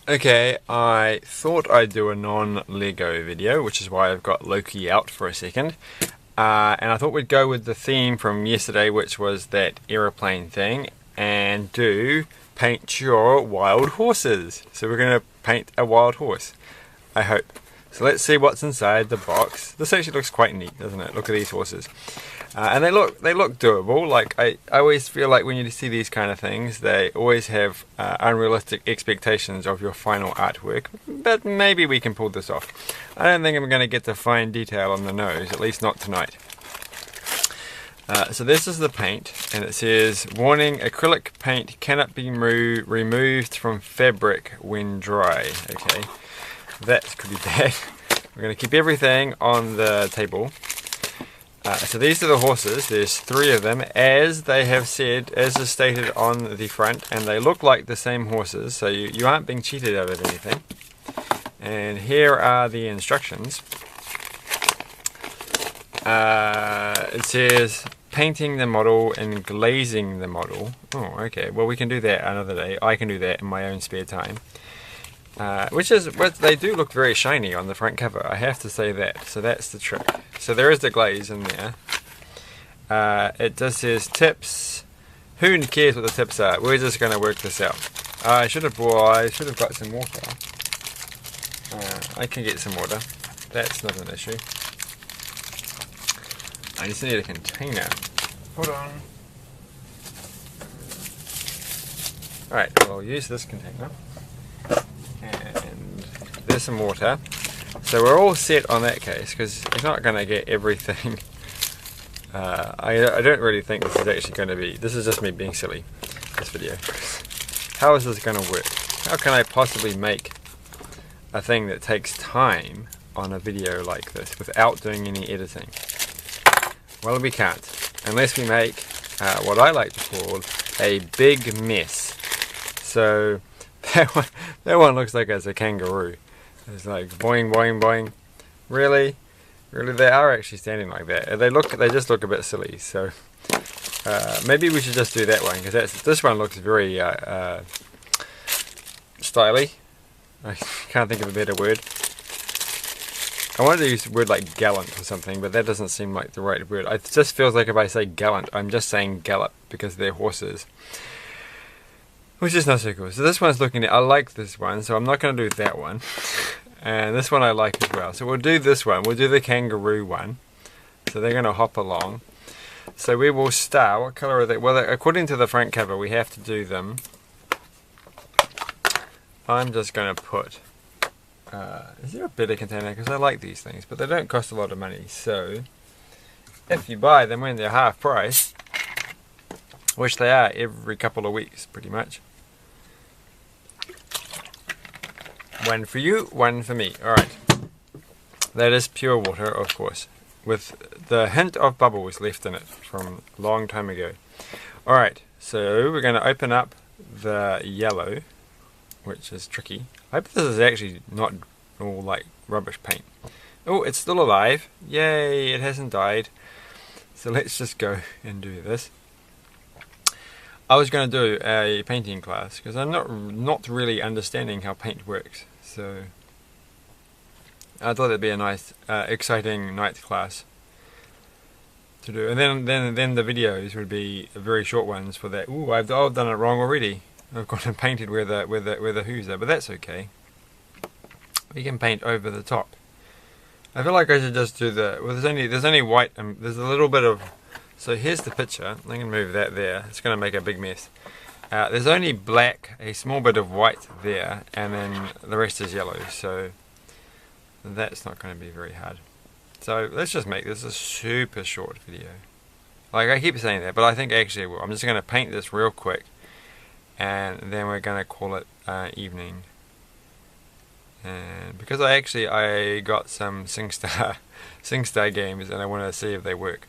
Okay, I thought I'd do a non-Lego video, which is why I've got Loki out for a second. And I thought we'd go with the theme from yesterday, which was that aeroplane thing, and do paint your wild horses. So we're going to paint a wild horse, I hope. So let's see what's inside the box. This actually looks quite neat, doesn't it? Look at these horses. And they look doable. Like I always feel like when you see these kind of things, they always have unrealistic expectations of your final artwork. But maybe we can pull this off. I don't think I'm going to get to fine detail on the nose, at least not tonight. So this is the paint, and it says, warning, acrylic paint cannot be removed from fabric when dry. Okay, that could be bad. We're going to keep everything on the table. So these are the horses. There's 3 of them, as they have said, as is stated on the front, and they look like the same horses, so you aren't being cheated out of anything. And here are the instructions. It says painting the model and glazing the model. Oh, okay. Well, we can do that another day. I can do that in my own spare time. They do look very shiny on the front cover, I have to say that. So that's the trick. So there is the glaze in there. It just says tips. Who cares what the tips are? We're just going to work this out. I should have got some water. I can get some water. That's not an issue. I just need a container. Hold on. Alright, we'll use this container. And there's some water. So we're all set on that case, because it's not going to get everything. I don't really think this is actually going to be... This is just me being silly, this video. How is this going to work? How can I possibly make a thing that takes time on a video like this without doing any editing? Well, we can't. Unless we make what I like to call a big mess. So that one looks like it's a kangaroo. It's like boing, boing, boing. Really? Really, they are actually standing like that. They just look a bit silly. So maybe we should just do that one, because this one looks very stylish. I can't think of a better word. I wanted to use a word like gallant or something, but that doesn't seem like the right word. It just feels like if I say gallant, I'm just saying gallop because they're horses. Which is not so cool. So this one's looking at... I like this one, so I'm not going to do that one. And this one I like as well. So we'll do this one. We'll do the kangaroo one. So they're going to hop along. So we will start... What colour are they? Well, according to the front cover, we have to do them... I'm just going to put... is there a better container? Because I like these things, but they don't cost a lot of money. So if you buy them when they're half price, which they are every couple of weeks pretty much, one for you, one for me. Alright, that is pure water, of course, with the hint of bubbles left in it from a long time ago. Alright, so we're going to open up the yellow, which is tricky. I hope this is actually not all like rubbish paint. Oh, it's still alive. Yay, it hasn't died. So let's just go and do this. I was going to do a painting class, because I'm not really understanding how paint works. So I thought it'd be a nice, exciting night class to do. And then the videos would be very short ones for that. Ooh, I've done it wrong already. I've gone and painted where the who's are, but that's okay. We can paint over the top. I feel like I should just do the... Well, there's only white, and there's a little bit of... So here's the picture. I can move that there. It's going to make a big mess. There's only black, a small bit of white there, and then the rest is yellow. So that's not going to be very hard. So let's just make this a super short video. Like, I keep saying that, but I think actually I'm just going to paint this real quick, and then we're going to call it evening. And because I got some SingStar games, and I want to see if they work.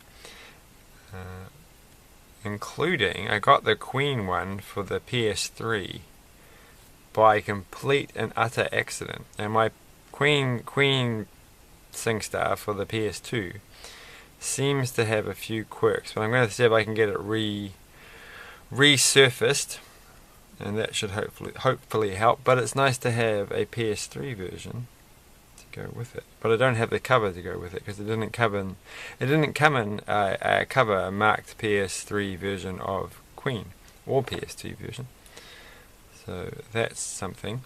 Including, I got the Queen one for the PS3 by complete and utter accident, and my Queen SingStar for the PS2 seems to have a few quirks, but I'm going to see if I can get it resurfaced and that should hopefully help. But it's nice to have a PS3 version to go with it. But I don't have the cover to go with it because it didn't come in a cover marked PS3 version of Queen or PS2 version. So that's something.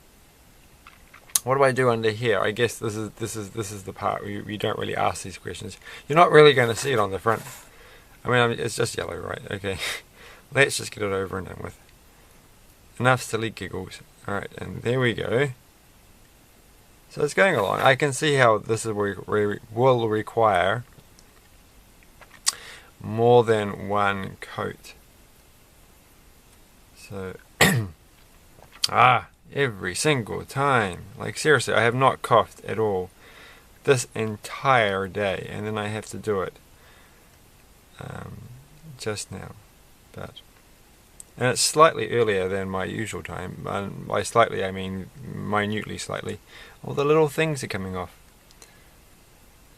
What do I do under here? I guess this is the part where you don't really ask these questions. You're not really going to see it on the front. I mean, it's just yellow, right? Okay. Let's just get it over and done with. Enough silly giggles. Alright, and there we go. So it's going along. I can see how this will require more than one coat. So, every single time. Like seriously, I have not coughed at all this entire day, and then I have to do it just now. And it's slightly earlier than my usual time. By slightly, I mean minutely slightly. All the little things are coming off.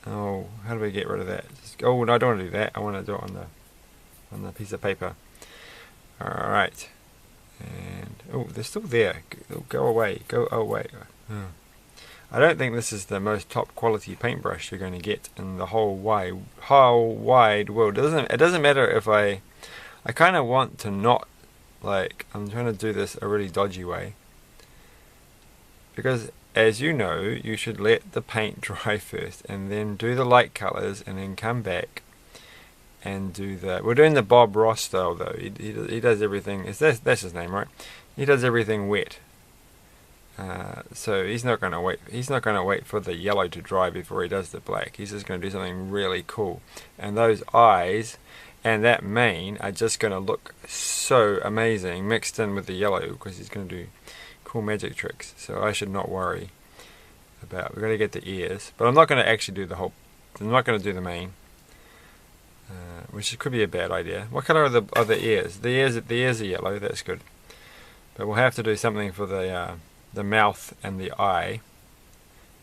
Oh, how do we get rid of that? Oh, no, I don't want to do that. I want to do it on the piece of paper. Alright. And, oh, they're still there. Go away. Go away. I don't think this is the most top quality paintbrush you're going to get in the whole wide world. It doesn't matter if I kind of want to not, like, I'm trying to do this a really dodgy way. Because, as you know, you should let the paint dry first and then do the light colours and then come back and do the... We're doing the Bob Ross style though. He does everything... That's his name, right? He does everything wet. So he's not going to wait. He's not going to wait for the yellow to dry before he does the black. He's just going to do something really cool. And those eyes... and that mane are just going to look so amazing mixed in with the yellow because he's going to do cool magic tricks. So I should not worry about... We're going to get the ears. But I'm not going to actually do the whole... I'm not going to do the mane. Which could be a bad idea. What colour are the ears? The ears are yellow. That's good. But we'll have to do something for the mouth and the eye.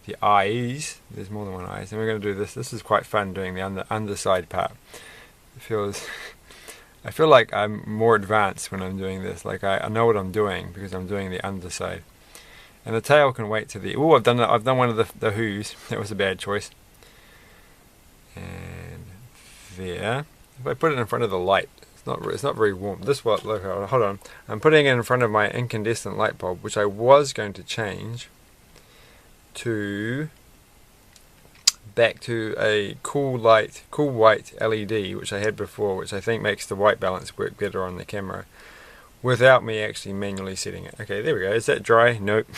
The eyes. There's more than one eyes. And we're going to do this. This is quite fun doing the underside part. I feel like I'm more advanced when I'm doing this. Like I know what I'm doing because I'm doing the underside. And the tail can wait to the... Oh, I've done one of the hooves. That was a bad choice. And there. If I put it in front of the light, it's not very warm. This what? Look, hold on. I'm putting it in front of my incandescent light bulb, which I was going to change to back to a cool white LED, which I had before, which I think makes the white balance work better on the camera without me actually manually setting it. Okay, there we go. Is that dry? Nope.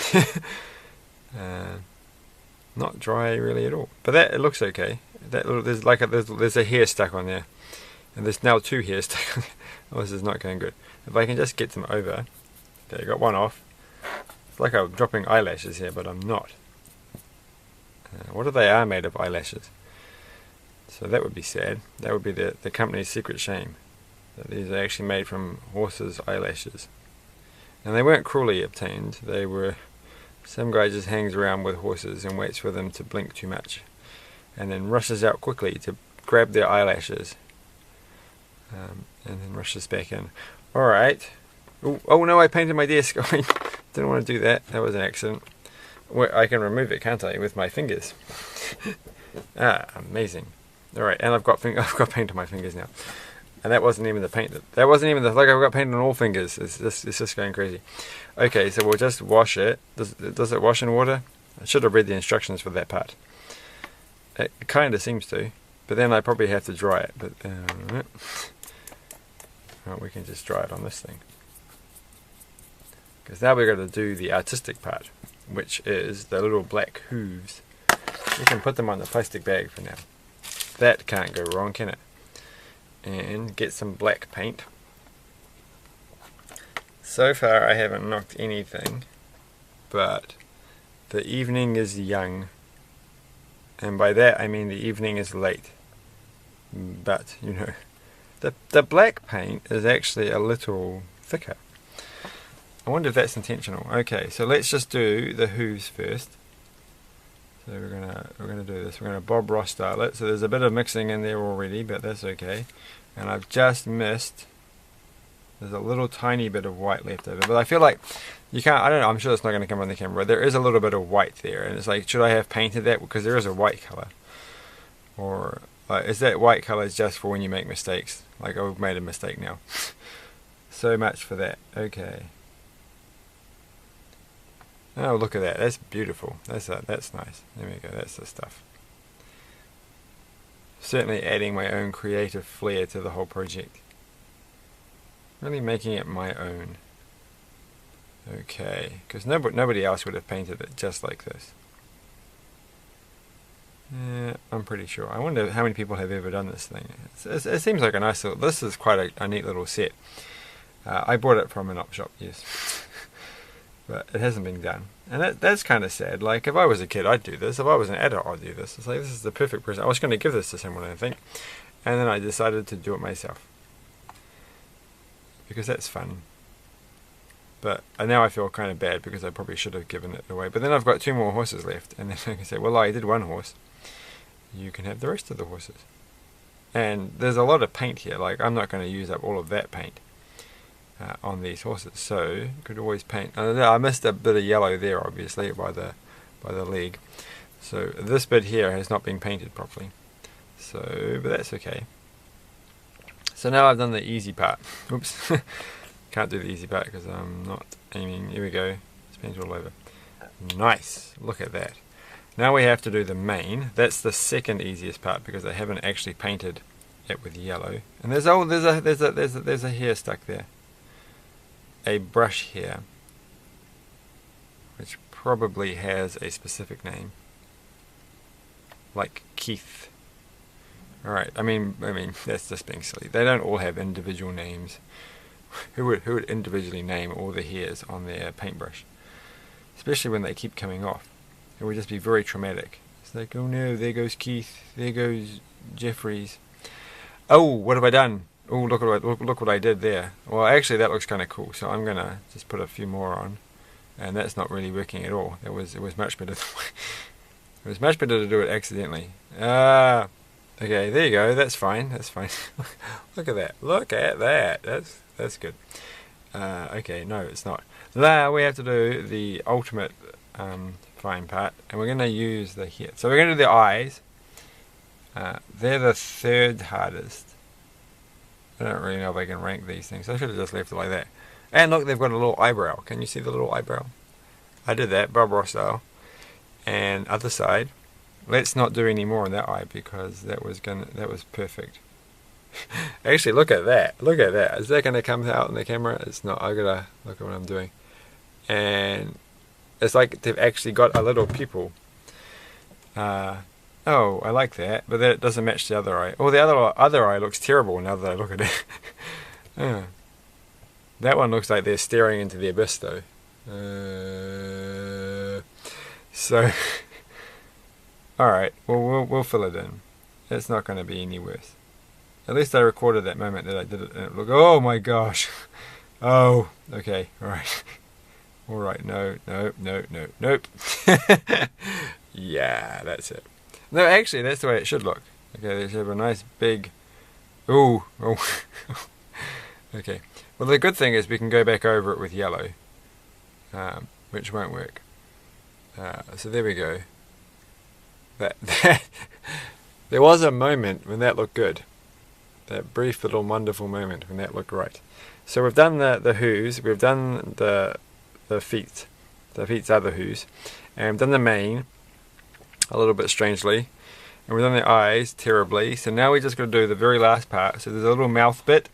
Not dry really at all. But it looks okay. There's a hair stuck on there, and there's now two hairs stuck on there. Oh, this is not going good. If I can just get them over. Okay, I got one off. It's like I'm dropping eyelashes here, but I'm not. What if they are made of eyelashes? So that would be sad. That would be the company's secret shame. That these are actually made from horses' eyelashes. And they weren't cruelly obtained. They were... Some guy just hangs around with horses and waits for them to blink too much. And then rushes out quickly to grab their eyelashes. And then rushes back in. Alright. Oh no, I painted my desk. I didn't want to do that. That was an accident. Well, I can remove it, can't I, with my fingers? Amazing. Alright, and I've got paint on my fingers now. And that wasn't even the paint. That wasn't even the... Like, I've got paint on all fingers. It's just going crazy. Okay, so we'll just wash it. Does it wash in water? I should have read the instructions for that part. It kind of seems to. But then I probably have to dry it. But well, we can just dry it on this thing. Because now we're going to do the artistic part, which is the little black hooves. We can put them on the plastic bag for now. That can't go wrong, can it? And get some black paint. So far I haven't knocked anything, but the evening is young, and by that I mean the evening is late. But you know, the black paint is actually a little thicker. I wonder if that's intentional. Okay, so let's just do the hooves first. So we're gonna do this. We're gonna Bob Ross style it. So there's a bit of mixing in there already, but that's okay. And I've just missed There's a little tiny bit of white left over, but I feel like you can't, I don't know, I'm sure it's not going to come on the camera, but there is a little bit of white there, and it's like, should I have painted that? Because there is a white colour. Or is that white colour just for when you make mistakes? Like, I've made a mistake now. So much for that. Okay. Oh, look at that. That's beautiful. That's nice. There we go. That's the stuff. Certainly adding my own creative flair to the whole project. Really making it my own. Okay. Because nobody else would have painted it just like this. Yeah, I'm pretty sure. I wonder how many people have ever done this thing. It seems like a nice little... This is quite a neat little set. I bought it from an op shop, yes. But it hasn't been done. And that's kind of sad. Like, if I was a kid, I'd do this. If I was an adult, I'd do this. It's like, this is the perfect present. I was going to give this to someone, I think. And then I decided to do it myself. Because that's fun. But now I feel kind of bad because I probably should have given it away. But then I've got 2 more horses left. And then I can say, well, I did 1 horse. You can have the rest of the horses. And there's a lot of paint here. Like, I'm not going to use up all of that paint on these horses. So, you could always paint. I missed a bit of yellow there, obviously, by the leg. So, this bit here has not been painted properly. So, but that's okay. So now I've done the easy part. Oops. Can't do the easy part because I'm not aiming. Here we go. It's painted all over. Nice. Look at that. Now we have to do the mane. That's the second easiest part because I haven't actually painted it with yellow. And there's a hair stuck there. A brush hair, which probably has a specific name, like Keith. All right. I mean that's just being silly. They don't all have individual names. Who would individually name all the hairs on their paintbrush? Especially when they keep coming off. It would just be very traumatic. It's like, oh no, there goes Keith, there goes Jeffries. Oh, what have I done? Oh, look what I did there. Well, actually, that looks kind of cool. So I'm gonna just put a few more on, and that's not really working at all. It was much better. It was much better to do it accidentally. Okay, there you go. That's fine. That's fine. Look at that. Look at that. That's good. Okay, no, it's not. Now we have to do the ultimate fine part, and we're going to use the hair. So we're going to do the eyes. They're the 3rd hardest. I don't really know if I can rank these things. I should have just left it like that. And look, they've got a little eyebrow. Can you see the little eyebrow? I did that, Bob Ross style. And other side. Let's not do any more on that eye because that was perfect. Actually, look at that. Look at that. Is that going to come out in the camera? It's not. I gotta look at what I'm doing. And it's like they've actually got a little pupil. Oh, I like that, but that doesn't match the other eye. Oh, the other eye looks terrible now that I look at it. That one looks like they're staring into the abyss, though. So, all right. Well, we'll fill it in. It's not going to be any worse. At least I recorded that moment that I did it, and it looked. Oh my gosh. Oh, okay. All right. All right. No. Nope. Yeah, that's it. No, actually, that's the way it should look. Okay, they should have a nice big... Ooh. Oh. Okay. Well, the good thing is we can go back over it with yellow, which won't work. So there we go. That there was a moment when that looked good. That brief little wonderful moment when that looked right. So we've done the hooves, we've done the feet. The feet's are the hooves. And we've done the mane a little bit strangely, and we've done the eyes terribly. So now we just got to do the very last part. So there's a little mouth bit,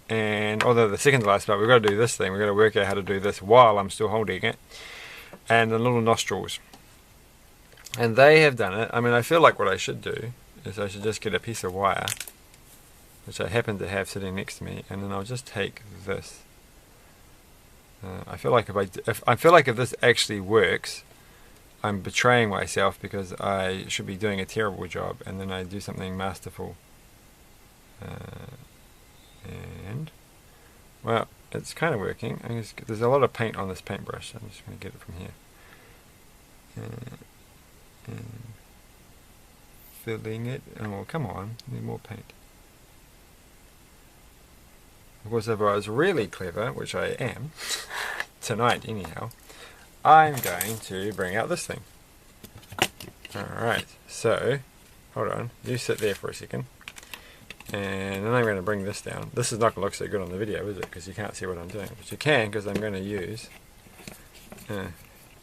and although the second to last part, we've got to do this thing. We've got to work out how to do this while I'm still holding it, and the little nostrils. And they have done it. I mean, I feel like what I should do is I should just get a piece of wire, which I happen to have sitting next to me, and then I'll just take this. I feel like if this actually works, I'm betraying myself because I should be doing a terrible job, and then I do something masterful. And well, it's kind of working. There's a lot of paint on this paintbrush. I'm just going to get it from here. And filling it. Oh, come on, need more paint. Of course, if I was really clever, which I am, tonight anyhow, I'm going to bring out this thing. Alright, so, hold on, you sit there for a second. And then I'm going to bring this down. This is not going to look so good on the video, is it? Because you can't see what I'm doing. But you can, because I'm going to use...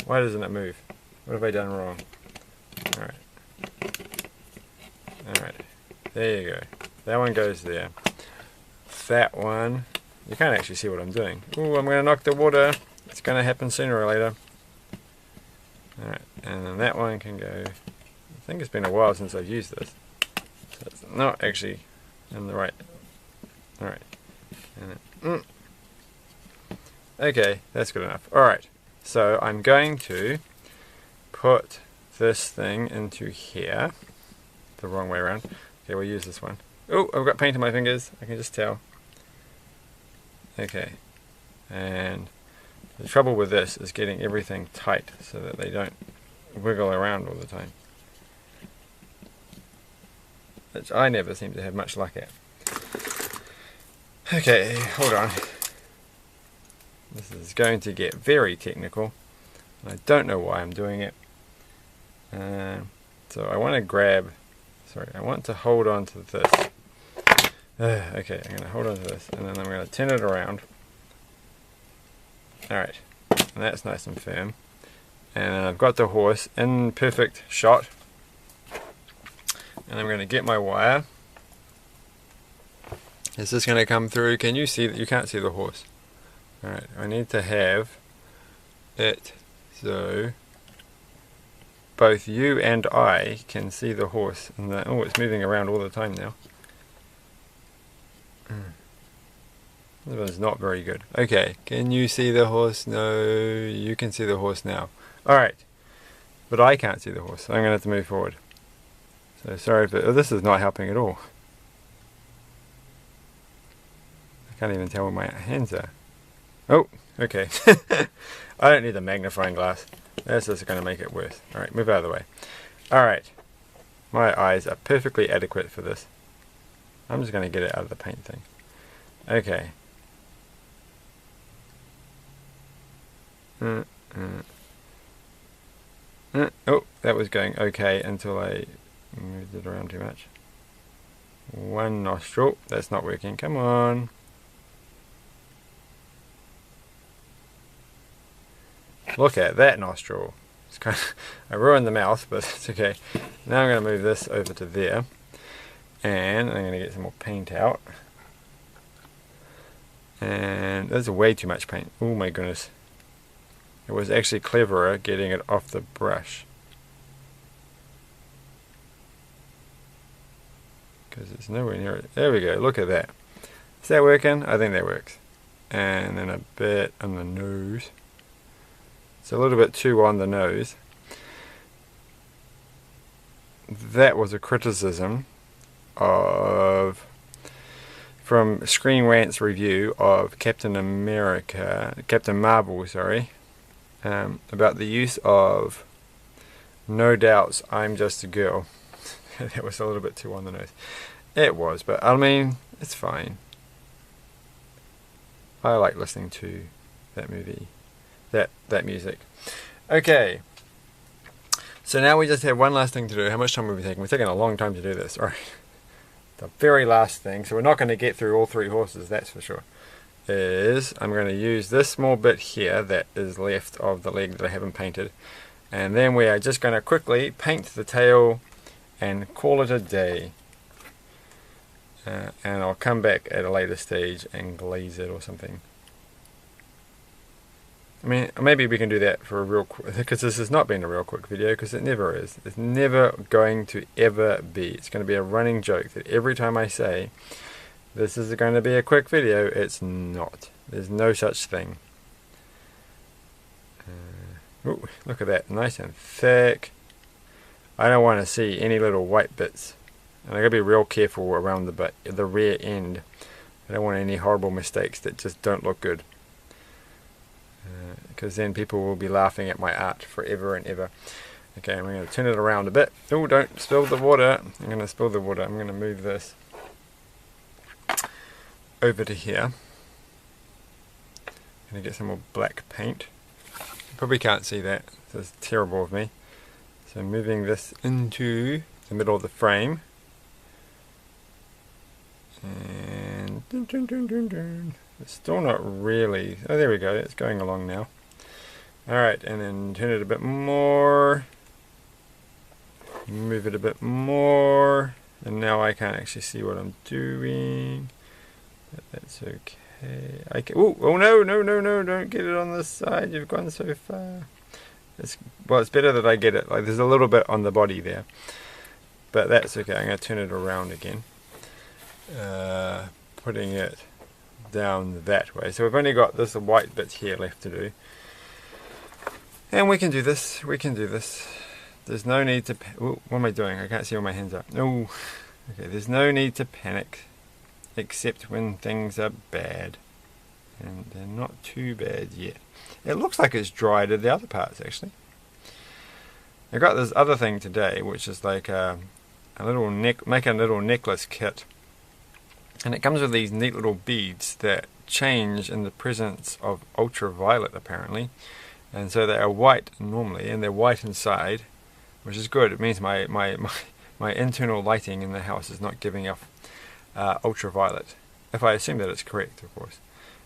why doesn't it move? What have I done wrong? Alright. Alright. There you go. That one goes there. That one... You can't actually see what I'm doing. Ooh, I'm going to knock the water. It's going to happen sooner or later. Alright. And then that one can go... I think it's been a while since I've used this. So it's not actually... in the right. Alright. Okay, that's good enough. Alright, so I'm going to put this thing into here. The wrong way around. Okay, we'll use this one. Oh, I've got paint on my fingers. I can just tell. Okay. And the trouble with this is getting everything tight so that they don't wiggle around all the time. Which I never seem to have much luck at. Okay, hold on. This is going to get very technical. I don't know why I'm doing it. So I want to grab... Sorry, I want to hold on to this. Okay, I'm going to hold on to this, and then I'm going to turn it around. Alright, and that's nice and firm. And I've got the horse in perfect shot. And I'm going to get my wire. Is this going to come through? Can you see that? You can't see the horse. Alright, I need to have it so both you and I can see the horse. And oh, it's moving around all the time now. This one's not very good. Okay, can you see the horse? No, you can see the horse now. Alright, but I can't see the horse, so I'm going to have to move forward. So sorry, but this is not helping at all. I can't even tell where my hands are. Oh, okay. I don't need the magnifying glass. That's just going to make it worse. Alright, move out of the way. Alright. My eyes are perfectly adequate for this. I'm just going to get it out of the paint thing. Okay. Oh, that was going okay until I moved it around too much. One nostril. That's not working. Come on. Look at that nostril. It's kind of, I ruined the mouth, but it's okay. Now I'm going to move this over to there. And I'm going to get some more paint out. And there's way too much paint. Oh my goodness. It was actually cleverer getting it off the brush. Because it's nowhere near it. There we go, look at that. Is that working? I think that works. And then a bit on the nose. It's a little bit too on the nose. That was a criticism of... from Screen Rant's review of Captain Marvel, sorry. About the use of No Doubt's I'm Just a Girl. That was a little bit too on the nose. It was, but I mean, it's fine. I like listening to that movie, that music. Okay, so now we just have one last thing to do. How much time are we taking? We're taking a long time to do this. All right, the very last thing, so we're not going to get through all three horses, that's for sure, is I'm going to use this small bit here that is left of the leg that I haven't painted, and then we are just going to quickly paint the tail and call it a day. And I'll come back at a later stage and glaze it or something. I mean, maybe we can do that for a real quick, because this has not been a real quick video, because it never is. It's never going to ever be. It's going to be a running joke that every time I say this is going to be a quick video, it's not. There's no such thing. Ooh, look at that, nice and thick. I don't want to see any little white bits. And I gotta be real careful around the rear end. I don't want any horrible mistakes that just don't look good. Because then people will be laughing at my art forever and ever. Okay, I'm going to turn it around a bit. Oh, don't spill the water. I'm going to spill the water. I'm going to move this over to here. Gonna get some more black paint. You probably can't see that, so it's terrible of me. So moving this into the middle of the frame. And it's still not really. Oh, there we go. It's going along now. Alright, and then turn it a bit more. Move it a bit more. And now I can't actually see what I'm doing. But that's okay. I can, oh no, no, no, no, don't get it on this side. You've gone so far. Well, it's better that I get it. Like, there's a little bit on the body there. But that's okay. I'm going to turn it around again. Putting it down that way. So we've only got this white bit here left to do. And we can do this. We can do this. There's no need to... Ooh, what am I doing? I can't see where my hands are. No. Okay, there's no need to panic. Except when things are bad. And they're not too bad yet. It looks like it's dried at the other parts, actually. I got this other thing today, which is like a little make a little necklace kit. And it comes with these neat little beads that change in the presence of ultraviolet, apparently. And so they are white normally, and they're white inside, which is good. It means my internal lighting in the house is not giving off ultraviolet. If I assume that it's correct, of course.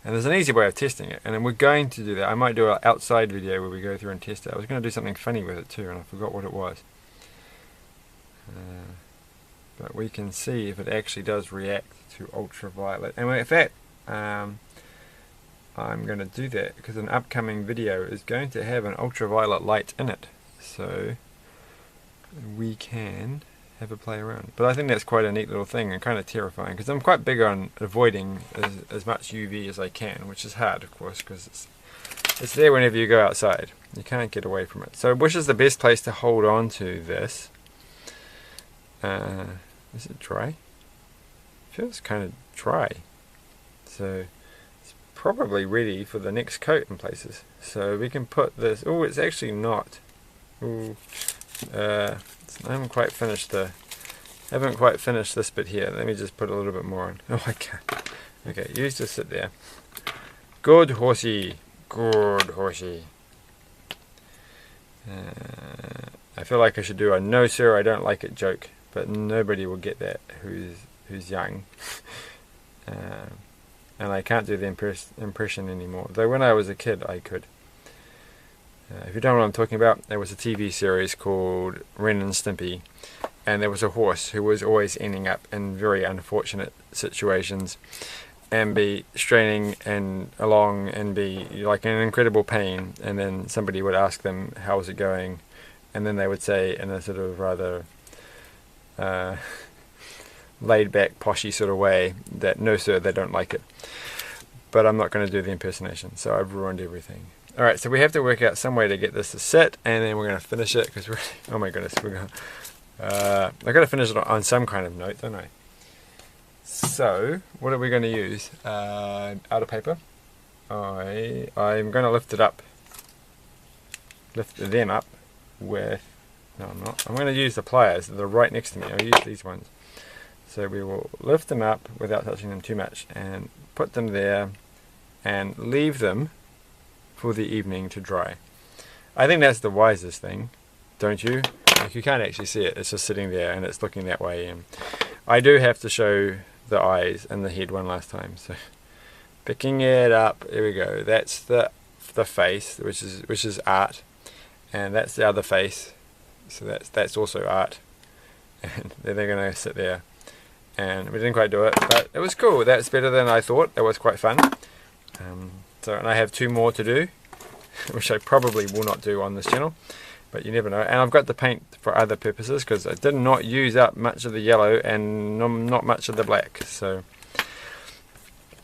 And there's an easy way of testing it, and then we're going to do that. I might do an outside video where we go through and test it. I was going to do something funny with it too, and I forgot what it was. But we can see if it actually does react to ultraviolet. And in fact, I'm going to do that because an upcoming video is going to have an ultraviolet light in it. So we can have a play around. But I think that's quite a neat little thing and kind of terrifying because I'm quite big on avoiding as much UV as I can, which is hard, of course, because it's there whenever you go outside. You can't get away from it. So which is the best place to hold on to this? Is it dry? It feels kind of dry. So it's probably ready for the next coat in places. So we can put this. Oh, it's actually not. Ooh, I haven't quite finished this bit here. Let me just put a little bit more on. Oh, I can't. Okay, you just sit there. Good horsey. Good horsey. I feel like I should do a no sir, I don't like it joke. But nobody will get that who's young. And I can't do the impression anymore. Though when I was a kid, I could. If you don't know what I'm talking about, there was a TV series called Ren and Stimpy. And there was a horse who was always ending up in very unfortunate situations. And be straining and along and be like in incredible pain. And then somebody would ask them, how's it going? And then they would say in a sort of rather... laid back poshy sort of way that no sir, they don't like it. But I'm not going to do the impersonation, so I've ruined everything. Alright, so we have to work out some way to get this to sit, and then we're going to finish it because we're oh my goodness, we're going I've got to finish it on some kind of note, don't I? So what are we going to use? Outer paper. I'm going to lift them up with... No, I'm not. I'm going to use the pliers. They're right next to me. I'll use these ones. So we will lift them up without touching them too much and put them there and leave them for the evening to dry. I think that's the wisest thing, don't you? Like, you can't actually see it. It's just sitting there and it's looking that way. And I do have to show the eyes and the head one last time. So picking it up. There we go. That's the face, which is art, and that's the other face. So that's also art, and they're going to sit there, and we didn't quite do it, but it was cool. That's better than I thought. It was quite fun. And I have 2 more to do, which I probably will not do on this channel, but you never know. And I've got the paint for other purposes because I did not use up much of the yellow and not much of the black. So,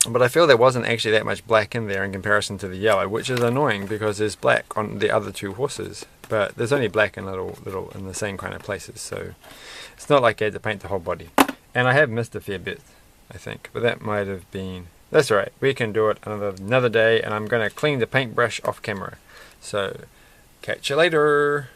but I feel there wasn't actually that much black in there in comparison to the yellow, which is annoying because there's black on the other 2 horses. But there's only black in little in the same kind of places, so it's not like I had to paint the whole body. And I have missed a fair bit, I think, but that might have been... That's alright, we can do it another day, and I'm going to clean the paintbrush off camera. So, catch you later!